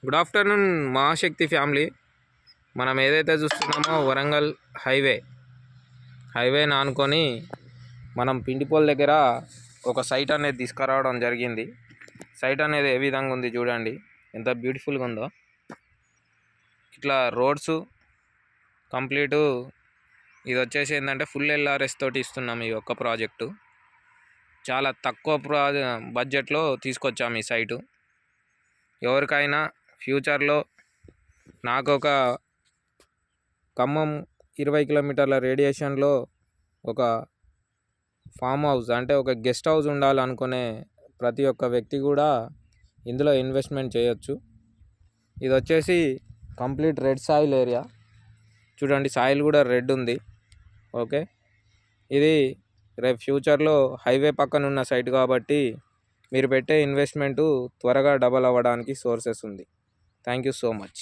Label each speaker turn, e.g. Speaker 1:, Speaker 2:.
Speaker 1: Good afternoon మహాశక్తి family. మనం ఏదైతే చూస్తున్నామో వరంగల్ హైవేని ఆనుకొని మనం పిండిపోల్ దగ్గర ఒక సైట్ అనేది తీసుకురావడం జరిగింది. సైట్ అనేది ఏ విధంగా ఉంది చూడండి, ఎంత బ్యూటిఫుల్గా ఉందో. ఇట్లా రోడ్స్ కంప్లీటు. ఇది వచ్చేసి ఏంటంటే ఫుల్ ఎల్ఆర్ఎస్ తోటి ఇస్తున్నాం ఈ ఒక్క ప్రాజెక్టు. చాలా తక్కువ బడ్జెట్లో తీసుకొచ్చాము ఈ సైటు. ఎవరికైనా ఫ్యూచర్లో నాకు ఒక ఖమ్మం 20 కిలోమీటర్ల రేడియేషన్లో ఒక ఫామ్ హౌస్ అంటే ఒక గెస్ట్ హౌస్ ఉండాలనుకునే ప్రతి ఒక్క వ్యక్తి కూడా ఇందులో ఇన్వెస్ట్మెంట్ చేయొచ్చు. ఇది వచ్చేసి కంప్లీట్ రెడ్ సాయిల్ ఏరియా. చూడండి, సాయిల్ కూడా రెడ్ ఉంది. ఓకే, ఇది రేపు ఫ్యూచర్లో హైవే పక్కన ఉన్న సైట్ కాబట్టి మీరు పెట్టే ఇన్వెస్ట్మెంటు త్వరగా డబల్ అవ్వడానికి సోర్సెస్ ఉంది. Thank you so much.